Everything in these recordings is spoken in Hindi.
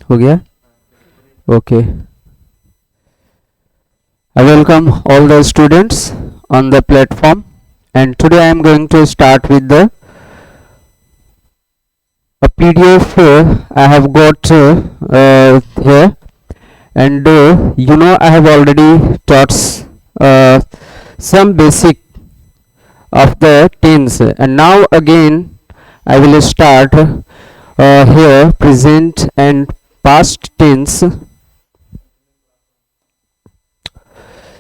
हो गया? Okay. I welcome all the students on the platform, and today I am going to start with the a PDF I have got here, and I have already taught uh, some basic of the tense, and now again I will start here present and past tense.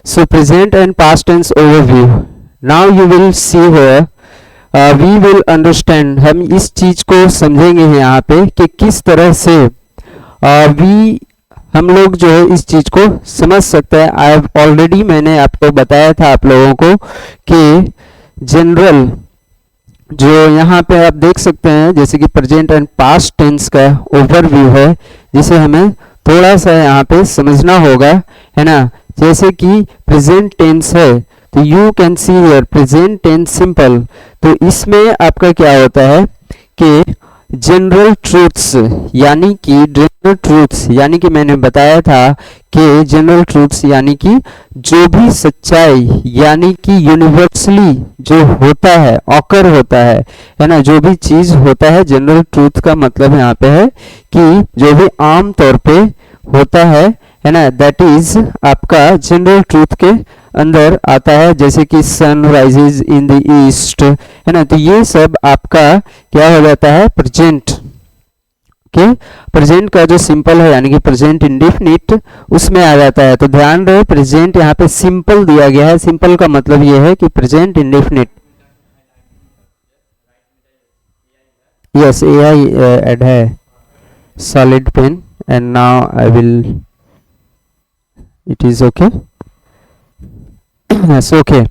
So present and past tense overview. Now you will see here we will understand, हम इस चीज को समझेंगे यहाँ पे कि किस तरह से हम लोग जो है इस चीज को समझ सकते हैं. आई हैव ऑलरेडी मैंने आपको बताया था आप लोगों को कि जनरल जो यहाँ पे आप देख सकते हैं जैसे कि प्रेजेंट एंड पास्ट टेंस का ओवरव्यू है, जिसे हमें थोड़ा सा यहाँ पे समझना होगा, है ना. जैसे कि प्रेजेंट टेंस है तो you can see here present tense simple. तो इसमें आपका क्या होता है कि जनरल ट्रूथ्स यानी कि जनरल ट्रूथ्स यानी कि मैंने बताया था कि जनरल ट्रूथ्स यानी कि जो भी सच्चाई यानी कि यूनिवर्सली जो होता है ऑकर होता है ना, जो भी चीज होता है. जनरल ट्रूथ का मतलब यहाँ पे है कि जो भी आम तौर पे होता है ना, दैट इज आपका जनरल ट्रूथ के अंदर आता है. जैसे कि sun rises in the east, है ना. तो ये सब आपका क्या हो जाता है प्रेजेंट के. प्रेजेंट का जो सिंपल है यानी कि प्रेजेंट इंडेफिनिट उसमें आ जाता है. तो ध्यान रहे प्रेजेंट यहाँ पे सिंपल दिया गया है. सिंपल का मतलब ये है कि present indefinite. Yes, AI had है solid pen and now I will it is okay. Yes, okay.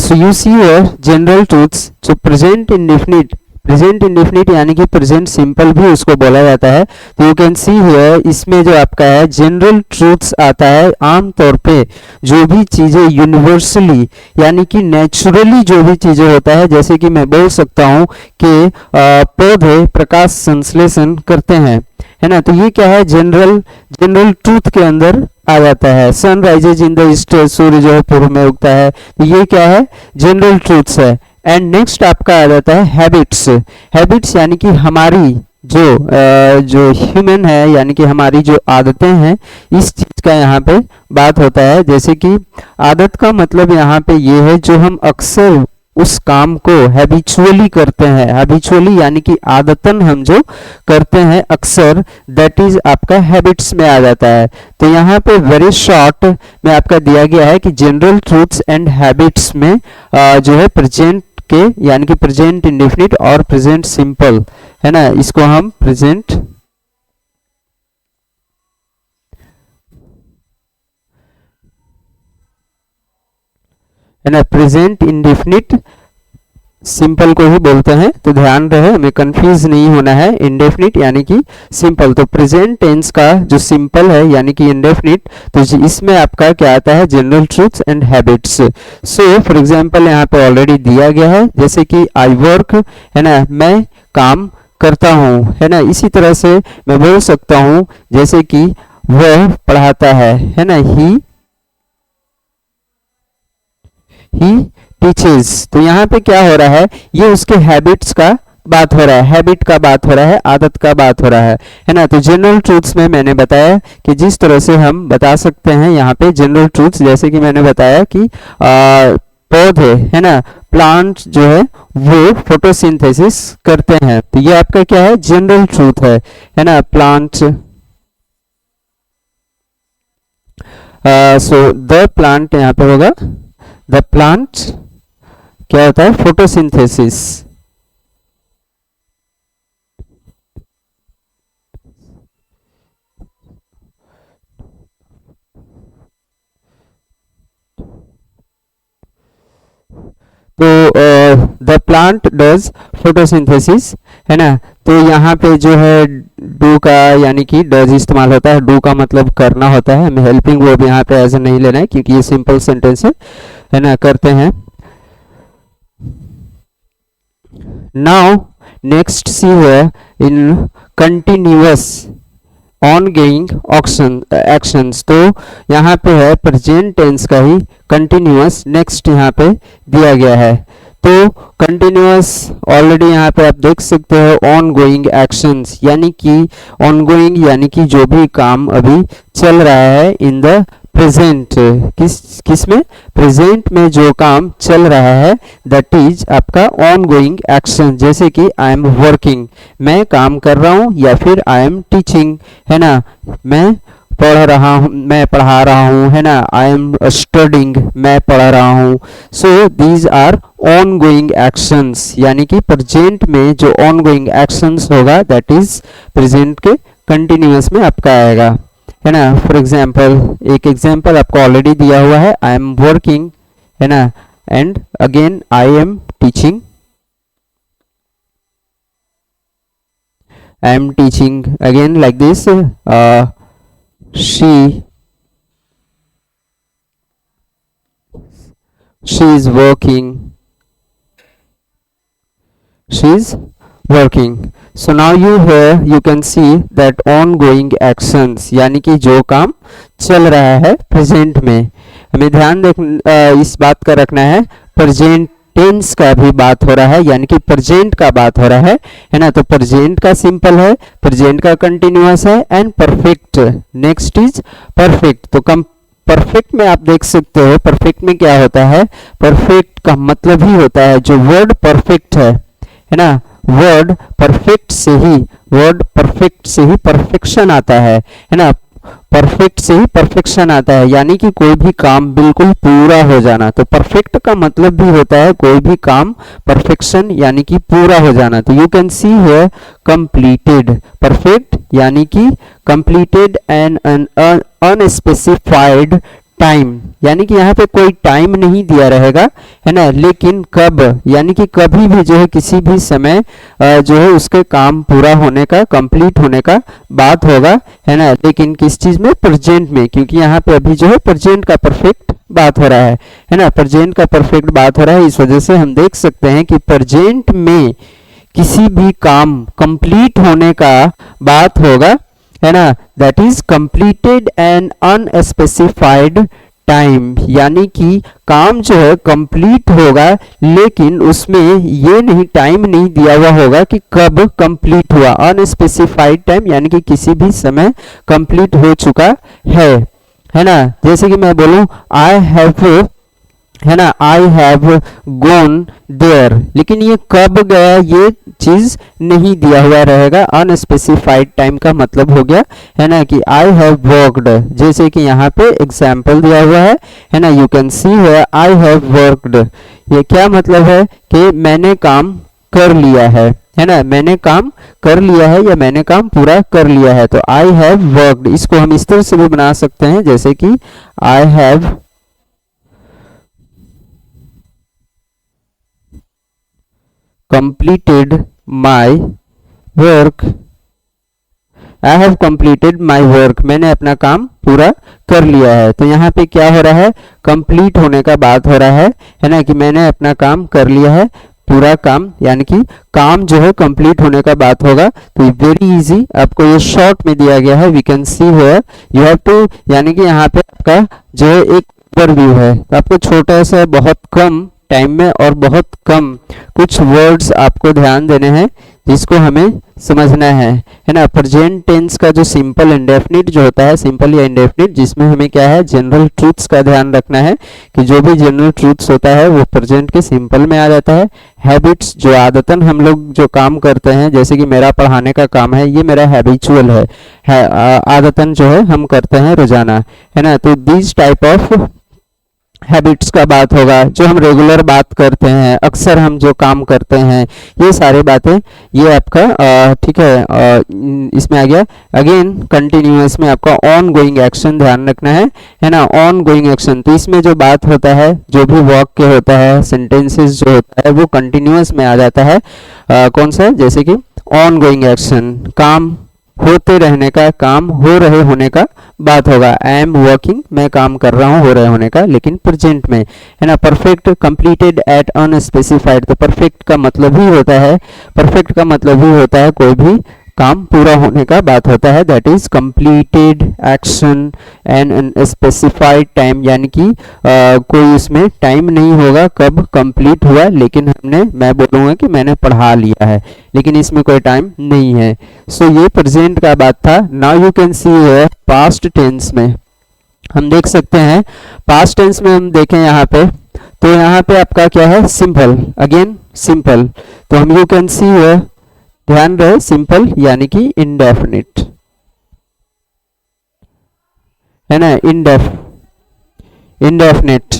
So you see here general truths. So present indefinite यानी कि प्रेजेंट सिंपल भी उसको बोला जाता है. तो यू कैन सी हियर इसमें जो आपका है जनरल ट्रूथ्स आता है आम तौर पे जो भी चीजें यूनिवर्सली यानी कि नेचुरली जो भी चीजें होता है. जैसे कि मैं बोल सकता हूँ कि पौधे प्रकाश संश्लेषण करते हैं, है ना. तो ये क्या है जनरल ट्रूथ के अंदर आ जाता है. Sun rises in the east, सूर्य जो है पूर्व में उगता है. तो ये क्या है जनरल ट्रूथ्स है. एंड नेक्स्ट आपका आ जाता है हैबिट्स यानी कि हमारी जो ह्यूमन है यानी कि हमारी जो आदतें हैं इस चीज का यहाँ पे बात होता है. जैसे कि आदत का मतलब यहाँ पे ये है जो हम अक्सर उस काम को हैबिचुअली करते हैं. हैबिचुअली यानी कि आदतन हम जो करते हैं अक्सर, दैट इज आपका हैबिट्स में आ जाता है. तो यहाँ पे वेरी शॉर्ट में आपका दिया गया है कि जनरल ट्रूथ्स एंड हैबिट्स में जो है प्रेजेंट के यानी कि प्रेजेंट इंडेफिनिट और प्रेजेंट सिंपल, है ना, इसको हम प्रेजेंट है ना प्रेजेंट इंडेफिनिट सिंपल को ही बोलते हैं. तो ध्यान रहे हमें कंफ्यूज नहीं होना है. इंडेफिनिट यानी कि सिंपल. तो प्रेजेंट टेंस का जो सिंपल है यानी कि इंडेफिनिट, तो इसमें आपका क्या आता है general truths and habits. So for example यहाँ पे ऑलरेडी दिया गया है जैसे कि आई वर्क, है ना, मैं काम करता हूँ, है ना. इसी तरह से मैं बोल सकता हूँ जैसे कि वह पढ़ाता है ना, ही टीचेस. तो यहाँ पे क्या हो रहा है ये उसके हैबिट्स का बात हो रहा है, हैबिट का बात हो रहा है, आदत का बात हो रहा है ना. तो जनरल ट्रूथ्स में मैंने बताया कि जिस तरह से हम बता सकते हैं यहाँ पे जनरल ट्रूथ्स, जैसे कि मैंने बताया कि पौधे, है ना, प्लांट जो है वो फोटोसिंथेसिस करते हैं. तो ये आपका क्या है जनरल ट्रूथ है ना. प्लांट सो द प्लांट यहाँ पे होगा द प्लांट क्या होता है फोटोसिंथेसिस. तो द प्लांट डज फोटोसिंथेसिस, है ना. तो यहाँ पे जो है डू का यानी कि डज इस्तेमाल होता है. डू का मतलब करना होता है. हमें हेल्पिंग वर्ब यहाँ पे ऐसे नहीं लेना है क्योंकि ये सिंपल सेंटेंस है ना, करते हैं. नाउ नेक्स्ट सी है इन कंटिन्यूअस ऑनगोइंग एक्शंस, तो यहाँ पे है प्रेजेंट टेंस का ही कंटिन्यूअस नेक्स्ट यहाँ पे दिया गया है। तो कंटिन्यूअस ऑलरेडी यहाँ पे आप देख सकते हो ऑनगोइंग एक्शंस, यानी कि ऑनगोइंग यानी कि जो भी काम अभी चल रहा है इन द प्रेजेंट, किस में, प्रेजेंट में जो काम चल रहा है दैट इज आपका ऑनगोइंग एक्शन। जैसे कि आई एम वर्किंग, मैं काम कर रहा हूँ, या फिर आई एम टीचिंग, है ना, मैं पढ़ रहा हूँ, मैं पढ़ा रहा हूँ, है ना, आई एम स्टडिंग, मैं पढ़ रहा हूँ। So these are ongoing actions, यानी कि प्रेजेंट में जो ऑनगोइंग एक्शंस होगा दैट इज प्रेजेंट के कंटिन्यूअस में आपका आएगा, है ना। फॉर एग्जाम्पल, एक एग्जाम्पल आपको ऑलरेडी दिया हुआ है, आई एम वर्किंग, है ना, and again I am teaching, I am teaching again like this, she is working, she is working. So now you can see that ongoing actions, यानी कि जो काम चल रहा है प्रेजेंट में, हमें ध्यान इस बात का रखना है, प्रेजेंट टेंस का भी बात हो रहा है, यानी कि प्रेजेंट का बात हो रहा है ना। तो प्रेजेंट का सिंपल है, प्रेजेंट का कंटिन्यूअस है, and perfect next is perfect. तो परफेक्ट में आप देख सकते हो, परफेक्ट में क्या होता है, परफेक्ट का मतलब ही होता है जो वर्ड परफेक्ट है ना, वर्ड परफेक्ट से ही परफेक्शन आता है ना, परफेक्ट से ही परफेक्शन आता है, यानी कि कोई भी काम बिल्कुल पूरा हो जाना। तो परफेक्ट का मतलब भी होता है कोई भी काम परफेक्शन यानी कि पूरा हो जाना। तो you can see here completed, perfect यानी कि कंप्लीटेड एंड अनस्पेसिफाइड टाइम, यानी कि यहाँ पे कोई टाइम नहीं दिया रहेगा, है ना, लेकिन कब, यानी कि कभी भी जो है किसी भी समय जो है उसके काम पूरा होने का, कंप्लीट होने का बात होगा, है ना, लेकिन किस चीज में, प्रेजेंट में, क्योंकि यहाँ पे अभी जो है प्रेजेंट का परफेक्ट बात हो रहा है ना, प्रेजेंट का परफेक्ट बात हो रहा है। इस वजह से हम देख सकते हैं कि प्रेजेंट में किसी भी काम कंप्लीट होने का बात होगा, है ना, that is completed and unspecified time, यानी कि काम जो है कंप्लीट होगा लेकिन उसमें ये नहीं, टाइम नहीं दिया हुआ होगा कि कब कंप्लीट हुआ, अनस्पेसिफाइड टाइम यानी कि किसी भी समय कंप्लीट हो चुका है ना। जैसे कि मैं बोलूं आई हैव, है ना, आई हैव गॉन देयर, लेकिन ये कब गया ये चीज नहीं दिया हुआ रहेगा, अनस्पेसिफाइड टाइम का मतलब हो गया, है ना, कि आई हैव वर्कड, जैसे कि यहाँ पे एग्जाम्पल दिया हुआ है ना, यू कैन सी है आई हैव वर्कड, ये क्या मतलब है कि मैंने काम कर लिया है ना, मैंने काम कर लिया है या मैंने काम पूरा कर लिया है। तो आई हैव वर्कड, इसको हम इस तरह से भी बना सकते हैं जैसे कि I have completed my work, I have completed my work, मैंने अपना काम पूरा कर लिया है। तो यहाँ पे क्या हो रहा है, कंप्लीट होने का बात हो रहा है ना, कि मैंने अपना काम कर लिया है, पूरा काम, यानी कि काम जो है कंप्लीट होने का बात होगा। तो वेरी इजी, आपको ये शॉर्ट में दिया गया है, we can see here you have to, यानी कि यहाँ पे आपका जो है एक ओवरव्यू है, तो आपको छोटा सा बहुत कम टाइम में और बहुत कम कुछ वर्ड्स आपको ध्यान देने हैं जिसको हमें समझना है ना। प्रेजेंट टेंस का जो सिंपल इंडेफिनिट जो होता है, सिंपल या इंडेफिनिट, जिसमें हमें क्या है, जनरल ट्रूथ्स का ध्यान रखना है कि जो भी जनरल ट्रूथ्स होता है वो प्रेजेंट के सिंपल में आ जाता है। हैबिट्स, जो आदतन हम लोग जो काम करते हैं, जैसे कि मेरा पढ़ाने का काम है, ये मेरा हैबिचुअल है आदतन जो है हम करते हैं रोजाना, है ना। तो दिस टाइप ऑफ हैबिट्स का बात होगा, जो हम रेगुलर बात करते हैं, अक्सर हम जो काम करते हैं, ये सारी बातें, ये आपका ठीक है, इसमें आ गया। अगेन कंटिन्यूअस में आपका ऑन गोइंग एक्शन ध्यान रखना है ना, ऑन गोइंग एक्शन। तो इसमें जो बात होता है, जो भी वाक्य होता है, सेंटेंसेस जो होता है, वो कंटिन्यूअस में आ जाता है। कौन सा, जैसे कि ऑन गोइंग एक्शन, काम होते रहने का, काम हो रहे होने का बात होगा। आई एम वर्किंग, मैं काम कर रहा हूँ, हो रहे होने का, लेकिन प्रेजेंट में है ना। परफेक्ट कंप्लीटेड एट अनस्पेसिफाइड, तो परफेक्ट का मतलब ही होता है, परफेक्ट का मतलब ही होता है कोई भी काम पूरा होने का बात होता है। That is completed action and specified time, यानी कि कोई इसमें टाइम नहीं होगा कब कंप्लीट हुआ, लेकिन मैं बोलूँगा कि मैंने पढ़ा लिया है, लेकिन इसमें कोई टाइम नहीं है। सो ये प्रेजेंट का बात था। Now you can see past tense में हम देख सकते हैं, पास्ट टेंस में हम देखें यहाँ पे, तो यहाँ पे आपका क्या है, सिंपल, अगेन सिंपल। तो हम यू कैन सी ध्यान रहे, सिंपल यानी कि इंडेफिनिट है ना, इंडेफिनिट।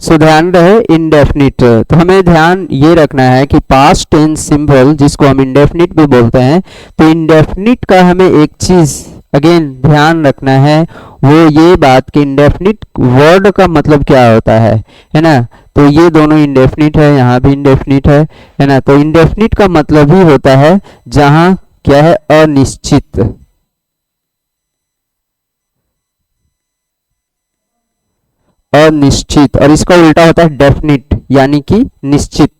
सो ध्यान रहे इंडेफिनिट। तो हमें ध्यान ये रखना है कि पास्ट टेंस सिंपल जिसको हम इंडेफिनिट भी बोलते हैं, तो इंडेफिनिट का हमें एक चीज अगेन ध्यान रखना है, वो ये बात कि इंडेफिनिट वर्ड का मतलब क्या होता है ना। तो ये दोनों इंडेफिनिट है, यहाँ भी इंडेफिनिट है ना। तो इंडेफिनिट का मतलब ही होता है जहां क्या है, अनिश्चित, अनिश्चित, और इसका उल्टा होता है डेफिनिट यानी कि निश्चित।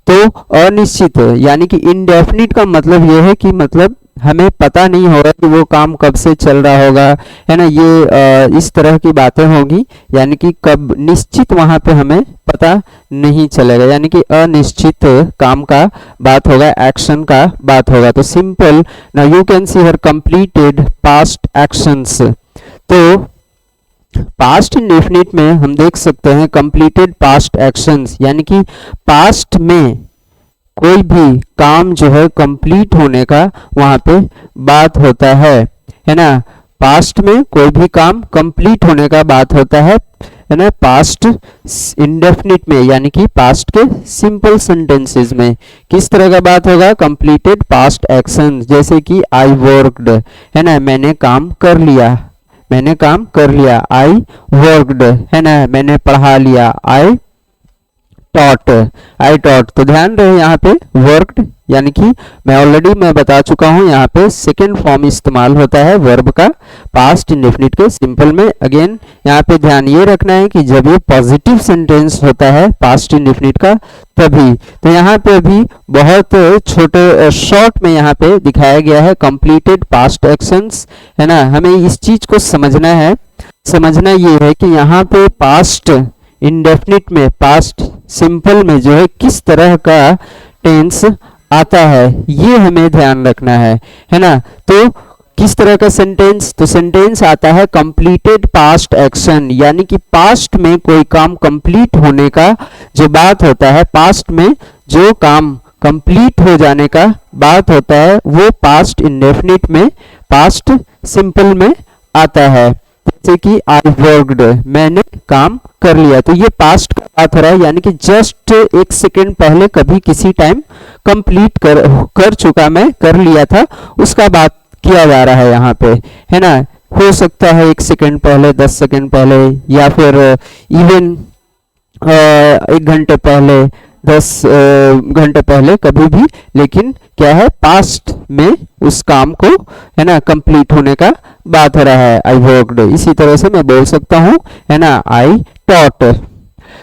तो अनिश्चित यानी कि इंडेफिनिट का मतलब ये है कि मतलब हमें पता नहीं होगा कि वो काम कब से चल रहा होगा, है ना। ये इस तरह की बातें होगी, यानी कि कब, निश्चित वहां पे हमें पता नहीं चलेगा, यानी कि अनिश्चित काम का बात होगा, एक्शन का बात होगा। तो simple, now you can see here completed past actions. तो पास्ट इंडेफिनिट में हम देख सकते हैं कंप्लीटेड पास्ट एक्शंस, यानी कि पास्ट में कोई भी काम जो है कंप्लीट होने का वहां पे बात होता है ना। पास्ट में कोई भी काम कंप्लीट होने का बात होता है ना। पास्ट इंडेफिनिट में यानी कि पास्ट के सिंपल सेंटेंसेस में किस तरह का बात होगा, कंप्लीटेड पास्ट एक्शन, जैसे कि आई वर्कड है ना, मैंने काम कर लिया, मैंने काम कर लिया, आई वर्कड है ना, मैंने पढ़ा लिया, आई टॉट, आई टॉट। तो ध्यान रहे यहाँ पे वर्कड यानी कि मैं बता चुका हूँ, यहाँ पे सेकेंड फॉर्म इस्तेमाल होता है वर्ब का पास्ट इंडेफिनिट के सिंपल में। अगेन यहाँ पे ध्यान ये रखना है कि जब ये पॉजिटिव सेंटेंस होता है पास्ट इंडेफिनिट का तभी। तो यहाँ पे अभी बहुत छोटे शॉर्ट में यहाँ पे दिखाया गया है कंप्लीटेड पास्ट एक्शंस, है ना। हमें इस चीज को समझना है, समझना ये है कि यहाँ पे पास्ट इंडेफिनिट में, पास्ट सिंपल में जो है किस तरह का टेंस आता है, ये हमें ध्यान रखना है ना। तो किस तरह का सेंटेंस, तो सेंटेंस आता है कंप्लीटेड पास्ट एक्शन, यानी कि पास्ट में कोई काम कंप्लीट होने का जो बात होता है, पास्ट में जो काम कंप्लीट हो जाने का बात होता है, वो पास्ट इंडेफिनिट में, पास्ट सिंपल में आता है। जैसे कि आई वर्कड, मैंने काम कर लिया, तो ये पास्ट का बात हो रहा है, यानी कि जस्ट एक सेकेंड पहले कभी किसी टाइम कंप्लीट कर चुका, मैं कर लिया था, उसका बात किया जा रहा है यहाँ पे, है ना। हो सकता है 1 सेकेंड पहले, 10 सेकेंड पहले, या फिर इवन 1 घंटे पहले, 10 घंटे पहले, कभी भी, लेकिन क्या है, पास्ट में उस काम को, है ना, कंप्लीट होने का बात हो रहा है, आई वर्कड। इसी तरह से मैं बोल सकता हूँ, है ना, I taught.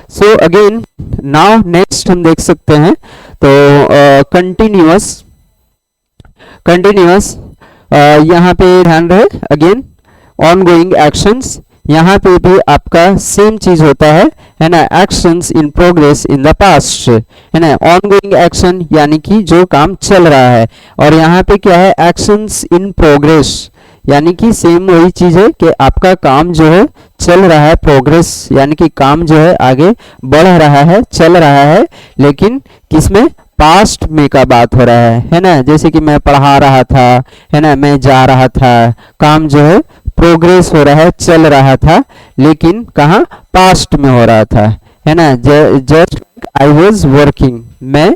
So again now next हम देख सकते हैं, तो कंटिन्यूअस, कंटिन्यूअस यहाँ पे ध्यान रहे, अगेन ऑनगोइंग एक्शंस, यहाँ पे भी आपका सेम चीज होता है ना, actions in progress in the past, है ना। ऑनगोइंग एक्शन यानी कि जो काम चल रहा है, और यहाँ पे क्या है, एक्शंस इन प्रोग्रेस, यानी कि सेम वही चीज है कि आपका काम जो है चल रहा है, प्रोग्रेस यानी कि काम जो है आगे बढ़ रहा है, चल रहा है, लेकिन किसमें, पास्ट में का बात हो रहा है ना। जैसे कि मैं पढ़ा रहा था, है ना, मैं जा रहा था, काम जो है प्रोग्रेस हो रहा है, चल रहा था, लेकिन कहाँ, पास्ट में हो रहा था, है ना। जस्ट आई वॉज वर्किंग, मैं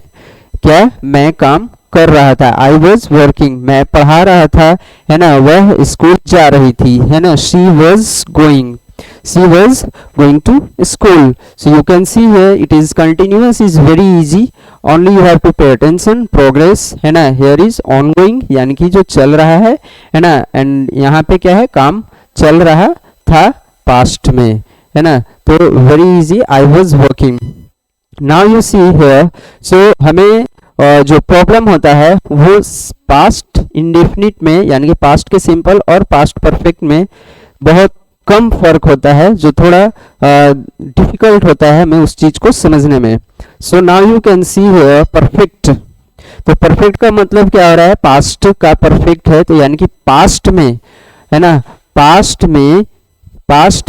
क्या, मैं काम कर रहा था, आई वॉज वर्किंग, मैं पढ़ा रहा था, है ना, वह स्कूल जा रही थी, है ना, she was going, she was going to school. So you can see here it is continuous, is very easy, only you have to pay attention. Progress है ना, here is ongoing यानी कि जो चल रहा है ना, एंड यहाँ पे क्या है, काम चल रहा था पास्ट में, है ना, तो very easy, I was working. Now you see here, so हमें जो प्रॉब्लम होता है वो पास्ट इंडेफिनिट में यानी कि पास्ट के सिंपल और पास्ट परफेक्ट में बहुत कम फर्क होता है, जो थोड़ा डिफिकल्ट होता है हमें उस चीज को समझने में. सो now you can see here perfect. तो परफेक्ट का मतलब क्या हो रहा है, पास्ट का परफेक्ट है, तो यानी कि पास्ट में, है ना, पास्ट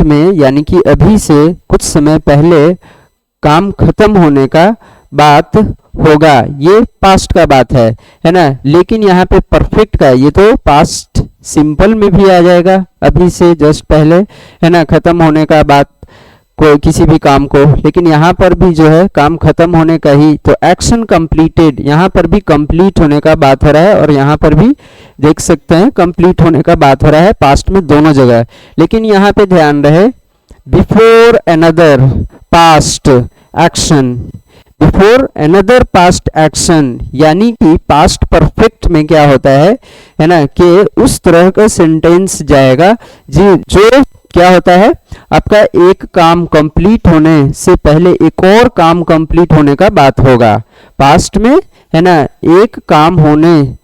में यानी कि अभी से कुछ समय पहले काम खत्म होने का बात होगा, ये पास्ट का बात है ना. लेकिन यहाँ पे परफेक्ट का, ये तो पास्ट सिंपल में भी आ जाएगा, अभी से जस्ट पहले, है ना, खत्म होने का बात कोई किसी भी काम को, लेकिन यहाँ पर भी जो है काम खत्म होने का ही, तो एक्शन कंप्लीटेड, यहाँ पर भी कंप्लीट होने का बात हो रहा है और यहाँ पर भी देख सकते हैं कंप्लीट होने का बात हो रहा है, पास्ट में दोनों जगह. लेकिन यहाँ पे ध्यान रहे, before another past action, before another past action, यानी कि पास्ट परफेक्ट में क्या होता है ना, कि उस तरह का सेंटेंस जाएगा जी जो क्या होता है, आपका एक काम कंप्लीट होने से पहले एक और काम कंप्लीट होने का बात होगा पास्ट में, है ना, एक काम होने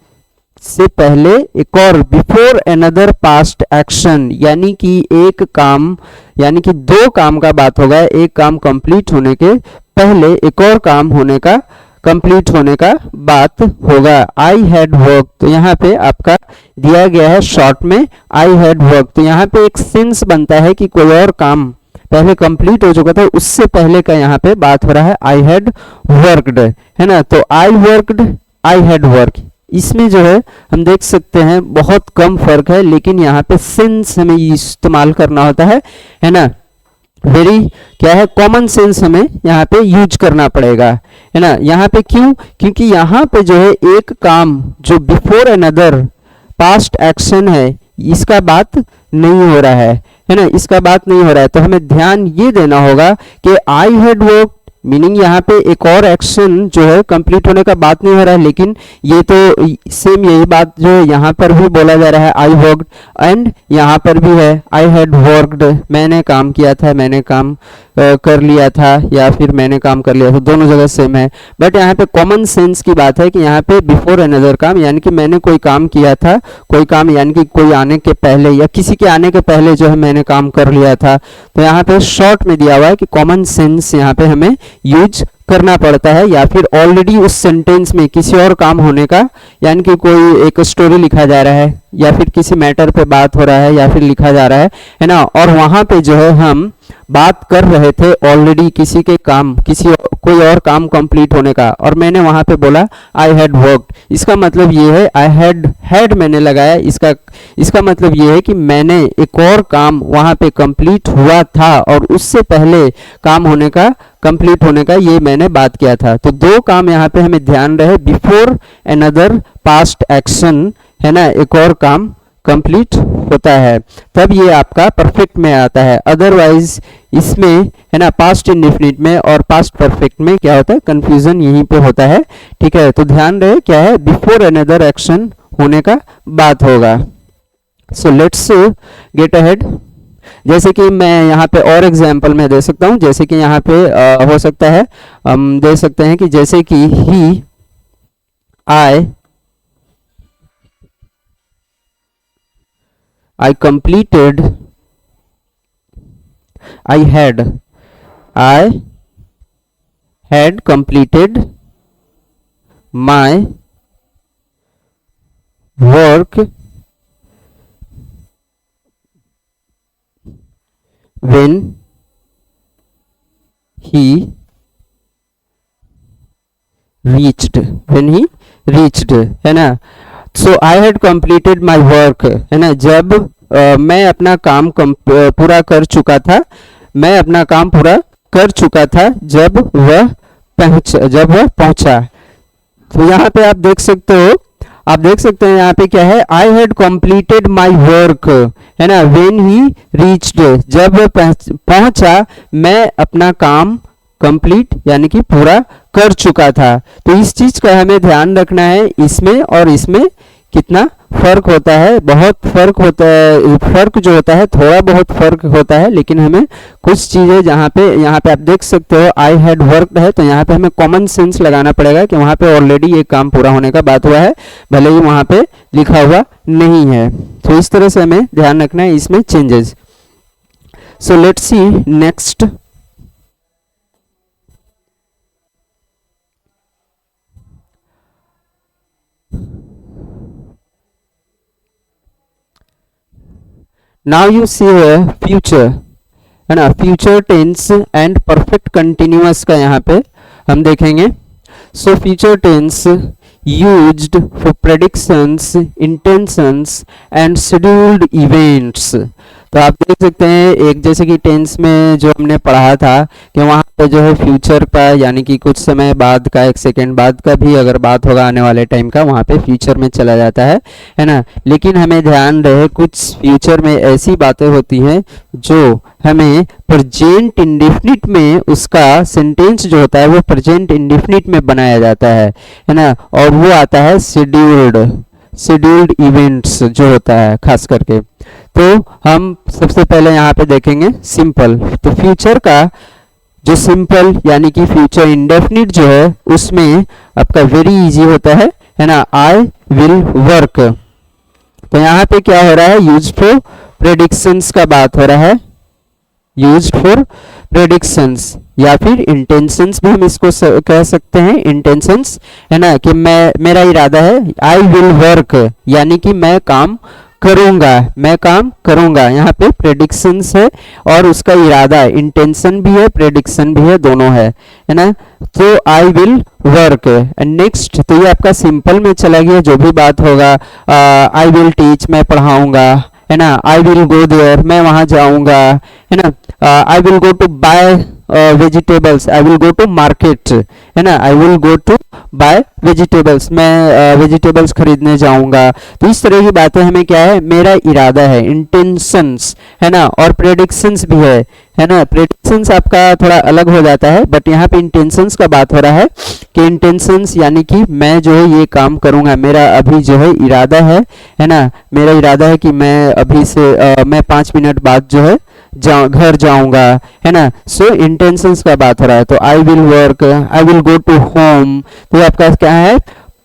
से पहले एक और, बिफोर अनदर पास्ट एक्शन, यानी कि एक काम यानी कि दो काम का बात होगा, एक काम कंप्लीट होने के पहले एक और काम होने का, कंप्लीट होने का बात होगा. आई हैड वर्क, तो यहाँ पे आपका दिया गया है शॉर्ट में आई हैड वर्क, तो यहाँ पे एक सेंस बनता है कि कोई और काम पहले कंप्लीट हो चुका था, उससे पहले का यहाँ पे बात हो रहा है आई हैड वर्कड, है ना. तो I worked, I had work, इसमें जो है हम देख सकते हैं बहुत कम फर्क है, लेकिन यहाँ पे सेंस हमें इस्तेमाल करना होता है ना, वेरी क्या है, कॉमन सेंस हमें यहाँ पे यूज करना पड़ेगा, है ना. यहाँ पे क्यों, क्योंकि यहाँ पे जो है एक काम जो बिफोर अनदर पास्ट एक्शन है, इसका बात नहीं हो रहा है ना, इसका बात नहीं हो रहा है, तो हमें ध्यान ये देना होगा कि आई हैड वर्क, मीनिंग यहाँ पे एक और एक्शन जो है कंप्लीट होने का बात नहीं हो रहा है, लेकिन ये तो सेम यही बात जो यहाँ पर भी बोला जा रहा है, आई वर्कड, एंड यहाँ पर भी है आई हैड वर्कड, मैंने काम किया था, मैंने काम कर लिया था, या फिर मैंने काम कर लिया था, दोनों जगह सेम है. बट यहाँ पे कॉमन सेंस की बात है कि यहाँ पे बिफोर अनदर काम, यानी कि मैंने कोई काम किया था, कोई काम यानी कि कोई आने के पहले या किसी के आने के पहले जो है मैंने काम कर लिया था, तो यहाँ पे शॉर्ट में दिया हुआ है कि कॉमन सेंस यहाँ पे हमें यूज करना पड़ता है, या फिर ऑलरेडी उस सेंटेंस में किसी और काम होने का, यानी कि कोई एक स्टोरी लिखा जा रहा है या फिर किसी मैटर पे बात हो रहा है या फिर लिखा जा रहा है ना, और वहां पे जो है हम बात कर रहे थे ऑलरेडी किसी के काम, कोई और काम कंप्लीट होने का, और मैंने वहां पे बोला आई हैड वर्कड, इसका मतलब ये है आई हैड मैंने लगाया, इसका मतलब ये है कि मैंने एक और काम वहां पे कंप्लीट हुआ था और उससे पहले काम होने का, कंप्लीट होने का, ये मैंने बात किया था. तो दो काम यहाँ पे हमें ध्यान रहे, बिफोर अनदर पास्ट एक्शन, है ना, एक और काम कंप्लीट होता है, तब ये आपका परफेक्ट में आता है. अदरवाइज इसमें, है ना, पास्ट इंडेफिनिट में और पास्ट परफेक्ट में क्या होता है, कंफ्यूजन यहीं पे होता है. ठीक है, तो ध्यान रहे क्या है, बिफोर अनदर एक्शन होने का बात होगा. So let's get ahead. जैसे कि मैं यहाँ पे और एग्जाम्पल में दे सकता हूँ, जैसे कि यहाँ पे हो सकता है हम दे सकते हैं कि जैसे कि ही, I completed, I had completed my work when he reached, है ना. So I had completed my work, है ना, जब मैं अपना काम पूरा कर चुका था, मैं अपना काम पूरा कर चुका था जब वह पहुंचा. तो यहाँ पे आप देख सकते हो आप देख सकते हैं यहाँ पे क्या है, आई हैड कंप्लीटेड माई वर्क, है ना, व्हेन ही रीच्ड, जब पहुंचा मैं अपना काम कंप्लीट यानी कि पूरा कर चुका था। तो इस चीज का हमें ध्यान रखना है, इसमें और इसमें कितना फर्क होता है, बहुत फर्क होता है, फर्क जो होता है थोड़ा बहुत फर्क होता है, लेकिन हमें कुछ चीज़ें जहाँ पे यहाँ पे आप देख सकते हो आई हैड वर्कड है, तो यहाँ पे हमें कॉमन सेंस लगाना पड़ेगा कि वहाँ पे ऑलरेडी ये काम पूरा होने का बात हुआ है, भले ही वहाँ पे लिखा हुआ नहीं है। तो इस तरह से हमें ध्यान रखना है इसमें changes. So let's see next. Now you see here future, है ना, future tense and perfect continuous का यहाँ पे हम देखेंगे। So future tense used for predictions, intentions and scheduled events. तो आप देख सकते हैं एक जैसे कि टेंस में जो हमने पढ़ा था कि वहाँ पे जो है फ्यूचर का यानी कि कुछ समय बाद का, एक सेकेंड बाद का भी अगर बात होगा आने वाले टाइम का, वहाँ पे फ्यूचर में चला जाता है ना। लेकिन हमें ध्यान रहे कुछ फ्यूचर में ऐसी बातें होती हैं जो हमें प्रेजेंट इंडेफिनिट में उसका सेंटेंस जो होता है वो प्रेजेंट इंडेफिनिट में बनाया जाता है ना, और वो आता है शेड्यूल्ड इवेंट्स जो होता है खास करके। तो हम सबसे पहले यहाँ पे देखेंगे सिंपल। तो फ्यूचर का जो सिंपल यानी कि फ्यूचर इंडेफिनिट जो है उसमें आपका वेरी इजी होता है ना, आई विल वर्क। तो यहाँ पे क्या हो रहा है, यूज्ड फॉर प्रेडिक्शंस का बात हो रहा है, यूज्ड फॉर प्रेडिक्शंस या फिर इंटेंशंस भी हम इसको कह सकते हैं, इंटेंशंस, है ना, कि मेरा इरादा है, आई विल वर्क यानी कि मैं काम करूंगा। यहाँ पे प्रेडिक्शंस है और उसका इरादा है, इंटेंशन भी है प्रेडिक्शन भी है, दोनों है ना। तो I will work and next, तो ये आपका सिंपल में चला गया, जो भी बात होगा, आई विल टीच मैं पढ़ाऊंगा, है ना, आई विल गो देयर मैं वहां जाऊंगा, है ना, I will go to buy vegetables, I will go to market, है ना, I will go to buy vegetables मैं वेजिटेबल्स खरीदने जाऊंगा। तो इस तरह की बातें हमें क्या है, मेरा इरादा है, इंटेंशंस, है ना, और प्रेडिक्शंस भी है ना। प्रेडिक्शंस आपका थोड़ा अलग हो जाता है, बट यहाँ पे इंटेंशंस का बात हो रहा है कि इंटेंशंस यानी कि मैं जो है ये काम करूंगा, मेरा अभी जो है इरादा है ना, मेरा इरादा है कि मैं अभी से मैं 5 मिनट बाद जो है घर जाऊंगा, है ना। सो इंटेंशंस का बात हो रहा है। तो I will work, I will go to home, तो आपका क्या है,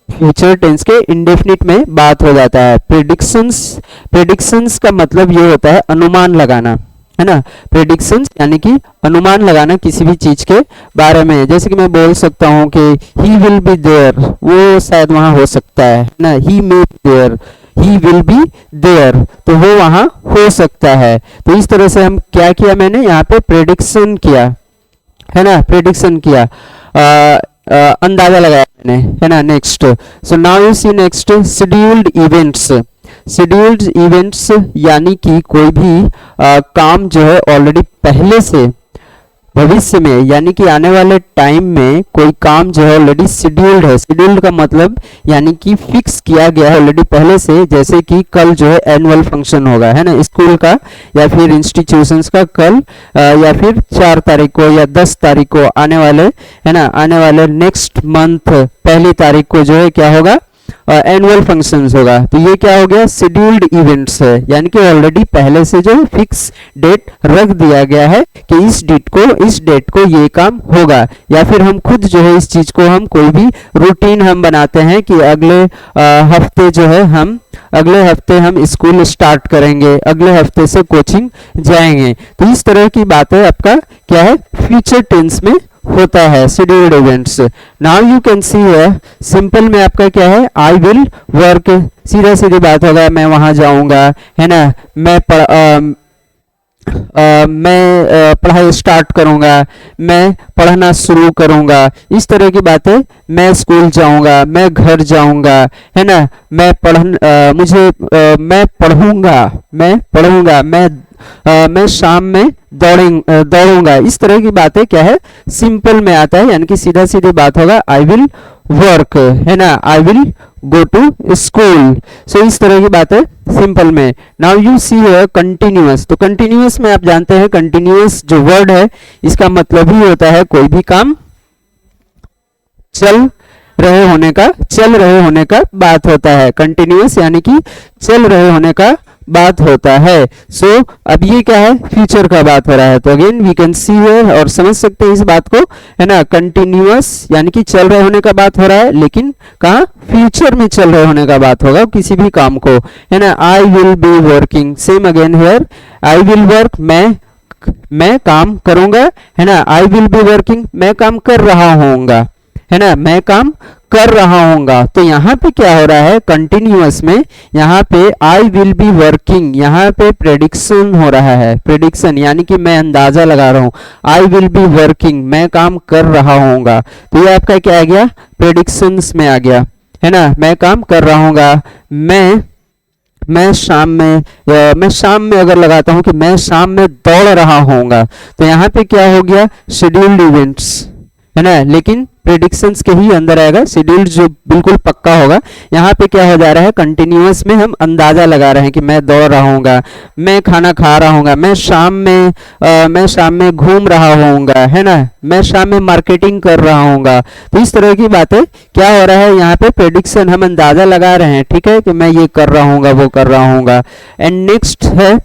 फ्यूचर टेंस के इंडेफिनिट में बात हो जाता है। प्रेडिक्शंस का मतलब ये होता है अनुमान लगाना, है ना। प्रेडिक्शंस यानी कि अनुमान लगाना किसी भी चीज के बारे में, जैसे कि मैं बोल सकता हूँ कि ही विल बी देयर, वो शायद वहां हो सकता है ना, he may be there, he will be there, तो वो वहां हो सकता है। तो इस तरह से हम क्या किया, मैंने यहाँ पे प्रेडिक्शन किया, है ना, प्रेडिक्शन किया, अंदाजा लगाया मैंने, है ना। Next, so now you see next scheduled events. Scheduled events यानी कि कोई भी काम जो है ऑलरेडी पहले से भविष्य में यानी कि आने वाले टाइम में कोई काम जो है ऑलरेडी शेड्यूल्ड है। शेड्यूल्ड का मतलब यानी कि फिक्स किया गया है ऑलरेडी पहले से, जैसे कि कल जो है एनुअल फंक्शन होगा, है ना, स्कूल का या फिर इंस्टीट्यूशंस का कल या फिर 4 तारीख को या 10 तारीख को आने वाले, है ना, आने वाले नेक्स्ट मंथ 1 तारीख को जो है क्या होगा, एनुअल फंक्शंस होगा। तो ये क्या हो गया, शेड्यूल्ड इवेंट्स है, यानी कि ऑलरेडी पहले से जो फिक्स डेट रख दिया गया है कि इस डेट को ये काम होगा, या फिर हम खुद जो है इस चीज को हम कोई भी रूटीन हम बनाते हैं कि अगले हफ्ते जो है अगले हफ्ते हम स्कूल स्टार्ट करेंगे, अगले हफ्ते से कोचिंग जाएंगे। तो इस तरह की बातें आपका क्या है, फ्यूचर टेंस में होता है, scheduled events. Now you can सी है सिंपल में आपका क्या है, आई विल वर्क, सीधा सीधी बात होगा, मैं वहां जाऊंगा, है ना, मैं पढ़ाई स्टार्ट करूंगा, मैं पढ़ना शुरू करूंगा, इस तरह की बातें, मैं स्कूल जाऊंगा, मैं घर जाऊंगा, है ना, मैं पढ़ूंगा, मैं शाम में दौड़ूंगा, इस तरह की बातें क्या है, सिंपल में आता है, यानी कि सीधा सीधी बात होगा, आई विल वर्क, है ना, I will go to school. So इस तरह की बात है सिंपल में। Now you see here continuous. तो कंटिन्यूअस में आप जानते हैं कंटिन्यूअस जो वर्ड है इसका मतलब ही होता है कोई भी काम चल रहे होने का बात होता है। कंटिन्यूअस यानी कि चल रहे होने का बात होता है। सो अब ये क्या है, फ्यूचर का बात हो रहा है। तो again we can see here और समझ सकते हैं इस बात को, है ना। कंटिन्यूअस यानी कि चल रहे होने का बात हो रहा है, लेकिन कहाँ, फ्यूचर में चल रहे होने का बात होगा किसी भी काम को, है ना। I will be working, same again here, I will work, मैं काम करूंगा, है ना। आई विल बी वर्किंग, मैं काम कर रहा होऊंगा, है ना, मैं काम कर रहा होऊंगा। तो यहाँ पे क्या हो रहा है कंटिन्यूअस में, यहाँ पे आई विल बी वर्किंग, यहाँ पे प्रेडिक्शन हो रहा है। प्रेडिक्शन यानी कि मैं अंदाजा लगा रहा हूँ। आई विल बी वर्किंग, मैं काम कर रहा होऊंगा। तो ये आपका क्या आ गया, प्रेडिक्शंस में आ गया, है ना। मैं काम कर रहा होऊंगा। मैं शाम में अगर लगाता हूं कि मैं शाम में दौड़ रहा होऊंगा, तो यहाँ पे क्या हो गया, शेड्यूल्ड इवेंट्स, है ना, लेकिन प्रेडिक्शंस के ही अंदर आएगा, शेड्यूल्ड जो बिल्कुल पक्का होगा। यहाँ पे क्या हो जा रहा है, कंटिन्यूअस में हम अंदाजा लगा रहे हैं कि मैं दौड़ रहा हूँगा, मैं खाना खा रहा हूँगा, मैं शाम में घूम रहा होऊंगा, है ना, मैं शाम में मार्केटिंग कर रहा होऊंगा। तो इस तरह की बातें क्या हो रहा है, यहाँ पे प्रेडिक्शन हम अंदाजा लगा रहे हैं, ठीक है, कि मैं ये कर रहा हूँगा, वो कर रहा हूँगा। एंड नेक्स्ट है,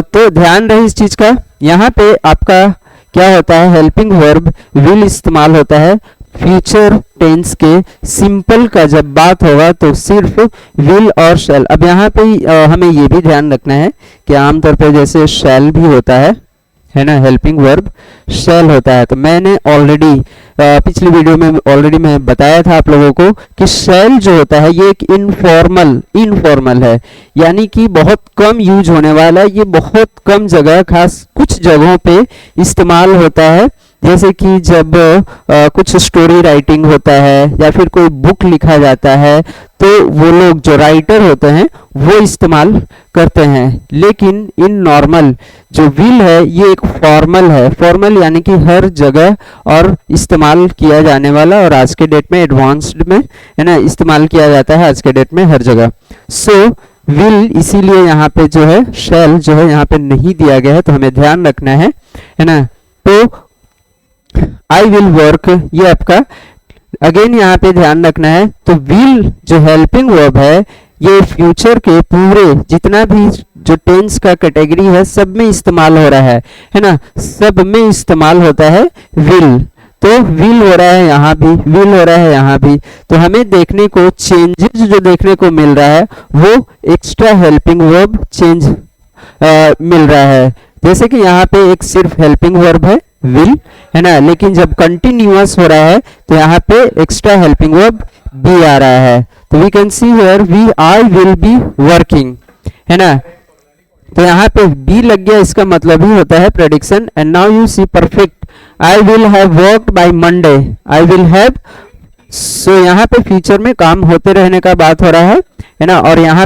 तो ध्यान रहे इस चीज का, यहाँ पे आपका क्या होता है, हेल्पिंग वर्ब विल इस्तेमाल होता है। फ्यूचर टेंस के सिंपल का जब बात होगा तो सिर्फ विल और शैल। अब यहाँ पे हमें ये भी ध्यान रखना है कि आमतौर पर जैसे शैल भी होता है ना, हेल्पिंग वर्ब शैल होता है। तो मैंने ऑलरेडी पिछली वीडियो में ऑलरेडी मैं बताया था आप लोगों को कि शैल जो होता है ये एक इनफॉर्मल है, यानी कि बहुत कम यूज होने वाला है। ये बहुत कम जगह, खास कुछ जगहों पे इस्तेमाल होता है, जैसे कि जब कुछ स्टोरी राइटिंग होता है या फिर कोई बुक लिखा जाता है, तो वो लोग जो राइटर होते हैं वो इस्तेमाल करते हैं। लेकिन इन नॉर्मल जो विल है ये एक फॉर्मल है, फॉर्मल यानी कि हर जगह और इस्तेमाल किया जाने वाला, और आज के डेट में एडवांस्ड में, है ना, इस्तेमाल किया जाता है आज के डेट में हर जगह। सो विल इसीलिए यहाँ पे जो है शैल जो है यहाँ पे नहीं दिया गया है, तो हमें ध्यान रखना है ना। तो आई विल वर्क ये आपका अगेन यहाँ पे ध्यान रखना है। तो विल जो हेल्पिंग वर्ब है ये फ्यूचर के पूरे जितना भी जो टेंस का कैटेगरी है सब में इस्तेमाल हो रहा है ना, सब में इस्तेमाल होता है विल। तो विल हो रहा है यहाँ भी, विल हो रहा है यहाँ भी। तो हमें देखने को चेंजेस जो देखने को मिल रहा है वो एक्स्ट्रा हेल्पिंग वर्ब चेंज मिल रहा है। जैसे कि यहाँ पे एक सिर्फ हेल्पिंग वर्ब है विल, है ना, लेकिन जब कंटिन्यूअस हो रहा है तो यहाँ पे एक्स्ट्रा हेल्पिंग वर्ब बी आ रहा है। तो we can see here I will be working, है ना। तो यहाँ पे बी लग गया, इसका मतलब ही होता है prediction. And now you see perfect, I will have worked by Monday, I will have. So यहाँ पे फ्यूचर में काम होते रहने का बात हो रहा है ना, और यहाँ